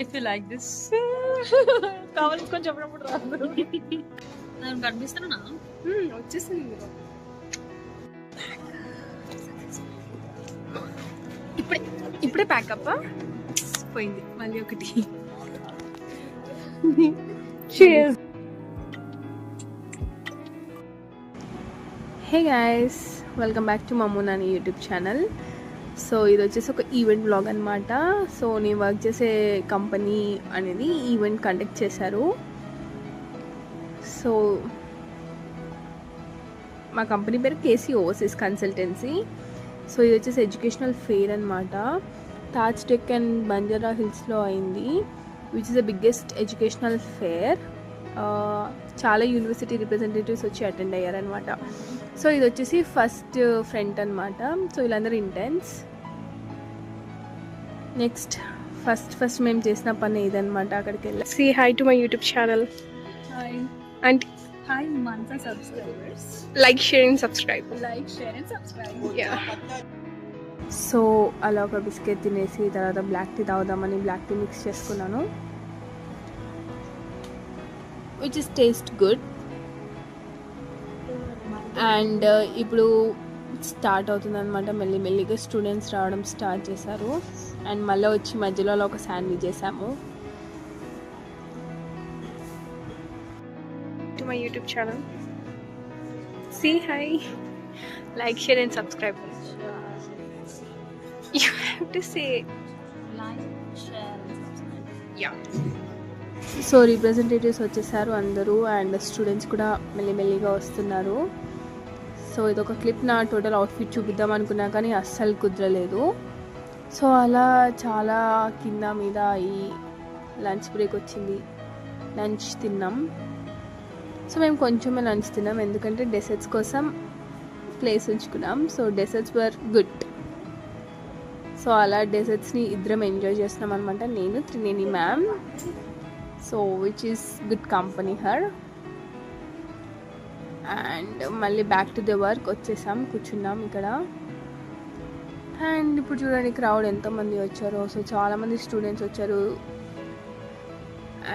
If you like this, కావాలి కొంచెం చెప్పినప్పుడు రాదు. నేను కనిపిస్తున్నా వచ్చేసింది మీరు. ఇప్పుడే ప్యాకప్ పోయింది మళ్ళీ ఒకటి. Cheers. Hey guys, welcome back to మమ్ము నాని యూట్యూబ్ ఛానల్. సో ఇది వచ్చేసి ఒక ఈవెంట్ బ్లాగ్ అనమాట. సో నేను వర్క్ చేసే కంపెనీ అనేది ఈవెంట్ కండక్ట్ చేశారు. సో మా కంపెనీ పేరు కేసీ ఓవర్సీస్ కన్సల్టెన్సీ. సో ఇది వచ్చేసి ఎడ్యుకేషనల్ ఫెయిర్ అనమాట. తాజ్ టెక్ అండ్ బంజారా హిల్స్లో అయింది, which is the biggest educational fair. చాలా యూనివర్సిటీ రిప్రజెంటేటివ్స్ వచ్చి అటెండ్ అయ్యారనమాట. సో ఇది వచ్చేసి ఫస్ట్ ఫ్రంట్ అనమాట. సో వీళ్ళందరూ ఇంటెన్స్. నెక్స్ట్ ఫస్ట్ మేము చేసిన పని ఇదనమాట. అక్కడికి వెళ్ళి say hi to my YouTube channel. Hi and hi మంత్ర subscribers. Like, share and subscribe. Like share and subscribe. So అలా ఒక బిస్కెట్ తినేసి తర్వాత బ్లాక్ టీ తాగుదామని బ్లాక్ టీ మిక్స్ చేసుకున్నాను, which is taste good. And ఇప్పుడు స్టార్ట్ అవుతుంది అనమాట. మెల్లిగా స్టూడెంట్స్ రావడం స్టార్ట్ చేశారు. అండ్ మళ్ళీ వచ్చి మధ్యలో ఒక శాండ్విచ్ చేసాము. To my YouTube channel, see hi, like, share and subscribe. You have to say Like, share and subscribe. yeah. So representatives వచ్చేసారు అందరూ, అండ్ స్టూడెంట్స్ కూడా మెల్లిగా వస్తున్నారు. సో ఇదొక క్లిప్. నా టోటల్ అవుట్ఫిట్ చూపిద్దాం అనుకున్నా కానీ అస్సలు కుదరలేదు. సో అలా చాలా కింద మీద ఈ లంచ్ బ్రేక్ వచ్చింది, లంచ్ తిన్నాం. సో మేము కొంచెమే లంచ్ తిన్నాం ఎందుకంటే డెసర్ట్స్ కోసం ప్లేస్ ఉంచుకున్నాం. So desserts were good. So అలా డెసర్ట్స్ని ఇద్దరం ఎంజాయ్ చేస్తున్నాం అనమాట, నేను, Trineni ma'am. So which is good company her. And మళ్ళీ బ్యాక్ టు ద వర్క్ వచ్చేసాం, కూర్చున్నాం ఇక్కడ. అండ్ ఇప్పుడు చూడండి క్రౌడ్ ఎంతమంది వచ్చారో. సో చాలామంది స్టూడెంట్స్ వచ్చారు.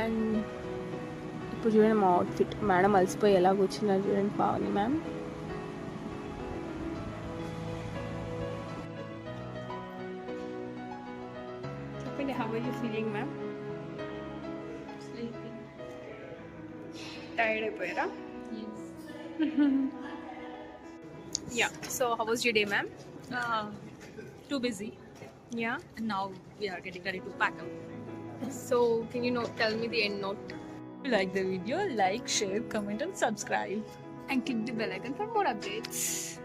అండ్ ఇప్పుడు చూడండి మా అవుట్ఫిట్. మేడం అలసిపోయి ఎలా కూర్చున్నారు చూడండి, బాగుంది మ్యామ్. చెప్పండి, how are you feeling ma'am? Sleeping. Tired అయిపోయారా? Yes. Yeah. So how was your day, ma'am? Too busy. Yeah. And now we are getting ready to pack up. So can you tell me the end note If you like the video, like, share, comment and subscribe. and click the bell icon for more updates.